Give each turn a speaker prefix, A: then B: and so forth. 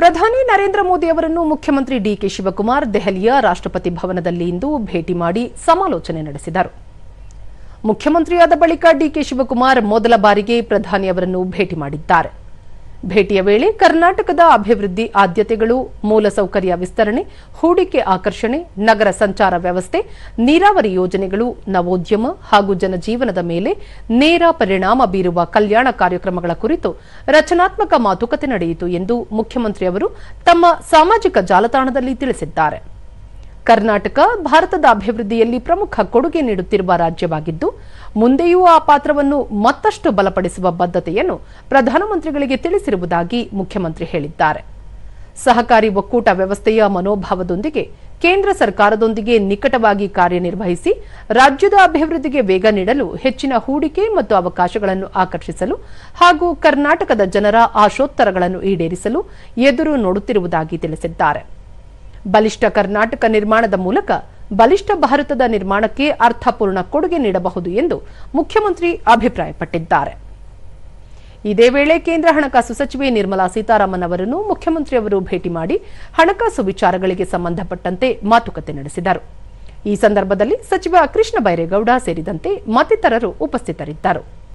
A: ಪ್ರಧಾನಿ ನರೇಂದ್ರ ಮೋದಿ ಅವರನ್ನು ಮುಖ್ಯಮಂತ್ರಿ ಡಿಕೆ ಶಿವಕುಮಾರ್ ದೆಹಲಿಯ ರಾಷ್ಟ್ರಪತಿ ಭವನದಲ್ಲಿ ಇಂದು ಭೇಟಿ ಮಾಡಿ ಸಮಾಲೋಚನೆ ನಡೆಸಿದರು. ಮುಖ್ಯಮಂತ್ರಿಯಾದ ಬಳಿಕ ಡಿಕೆ ಶಿವಕುಮಾರ್ ಮೊದಲ ಬಾರಿಗೆ ಪ್ರಧಾನಿ ಅವರನ್ನು ಭೇಟಿ ಮಾಡಿದ್ದಾರೆ. ಭೇಟಿಯ ವೇಳೆ ಕರ್ನಾಟಕದ ಅಭಿವೃದ್ಧಿ ಆದ್ಯತೆಗಳು, ಮೂಲಸೌಕರ್ಯ ವಿಸ್ತರಣೆ, ಹೂಡಿಕೆ ಆಕರ್ಷಣೆ, ನಗರ ಸಂಚಾರ ವ್ಯವಸ್ಥೆ, ನೀರಾವರಿ ಯೋಜನೆಗಳು, ನವೋದ್ಯಮ ಹಾಗೂ ಜನಜೀವನದ ಮೇಲೆ ನೇರ ಪರಿಣಾಮ ಬೀರುವ ಕಲ್ಯಾಣ ಕಾರ್ಯಕ್ರಮಗಳ ಕುರಿತು ರಚನಾತ್ಮಕ ಮಾತುಕತೆ ನಡೆಯಿತು ಎಂದು ಮುಖ್ಯಮಂತ್ರಿ ಅವರು ತಮ್ಮ ಸಾಮಾಜಿಕ ಜಾಲತಾಣದಲ್ಲಿ ತಿಳಿಸಿದ್ದಾರೆ. ಕರ್ನಾಟಕ ಭಾರತದ ಅಭಿವೃದ್ಧಿಯಲ್ಲಿ ಪ್ರಮುಖ ಕೊಡುಗೆ ನೀಡುತ್ತಿರುವ ರಾಜ್ಯವಾಗಿದ್ದು, ಮುಂದೆಯೂ ಆ ಪಾತ್ರವನ್ನು ಮತ್ತಷ್ಟು ಬಲಪಡಿಸುವ ಬದ್ಧತೆಯನ್ನು ಪ್ರಧಾನಮಂತ್ರಿಗಳಿಗೆ ತಿಳಿಸಿರುವುದಾಗಿ ಮುಖ್ಯಮಂತ್ರಿ ಹೇಳಿದ್ದಾರೆ. ಸಹಕಾರಿ ಒಕ್ಕೂಟ ವ್ಯವಸ್ಥೆಯ ಮನೋಭಾವದೊಂದಿಗೆ ಕೇಂದ್ರ ಸರ್ಕಾರದೊಂದಿಗೆ ನಿಕಟವಾಗಿ ಕಾರ್ಯನಿರ್ವಹಿಸಿ ರಾಜ್ಯದ ಅಭಿವೃದ್ಧಿಗೆ ವೇಗ ನೀಡಲು, ಹೆಚ್ಚಿನ ಹೂಡಿಕೆ ಮತ್ತು ಅವಕಾಶಗಳನ್ನು ಆಕರ್ಷಿಸಲು ಹಾಗೂ ಕರ್ನಾಟಕದ ಜನರ ಆಶೋತ್ತರಗಳನ್ನು ಈಡೇರಿಸಲು ಎದುರು ನೋಡುತ್ತಿರುವುದಾಗಿ ತಿಳಿಸಿದ್ದಾರೆ. ಬಲಿಷ್ಠ ಕರ್ನಾಟಕ ನಿರ್ಮಾಣದ ಮೂಲಕ ಬಲಿಷ್ಠ ಭಾರತದ ನಿರ್ಮಾಣಕ್ಕೆ ಅರ್ಥಪೂರ್ಣ ಕೊಡುಗೆ ನೀಡಬಹುದು ಎಂದು ಮುಖ್ಯಮಂತ್ರಿ ಅಭಿಪ್ರಾಯಪಟ್ಟಿದ್ದಾರೆ. ಇದೇ ವೇಳೆ ಕೇಂದ್ರ ಹಣಕಾಸು ಸಚಿವೆ ನಿರ್ಮಲಾ ಸೀತಾರಾಮನ್ ಅವರನ್ನು ಮುಖ್ಯಮಂತ್ರಿ ಅವರು ಭೇಟಿ ಮಾಡಿ ಹಣಕಾಸು ವಿಚಾರಗಳಿಗೆ ಸಂಬಂಧಪಟ್ಟಂತೆ ಮಾತುಕತೆ ನಡೆಸಿದರು. ಈ ಸಂದರ್ಭದಲ್ಲಿ ಸಚಿವ ಕೃಷ್ಣ ಬೈರೇಗೌಡ ಸೇರಿದಂತೆ ಮತ್ತಿತರರು ಉಪಸ್ಥಿತರಿದ್ದರು.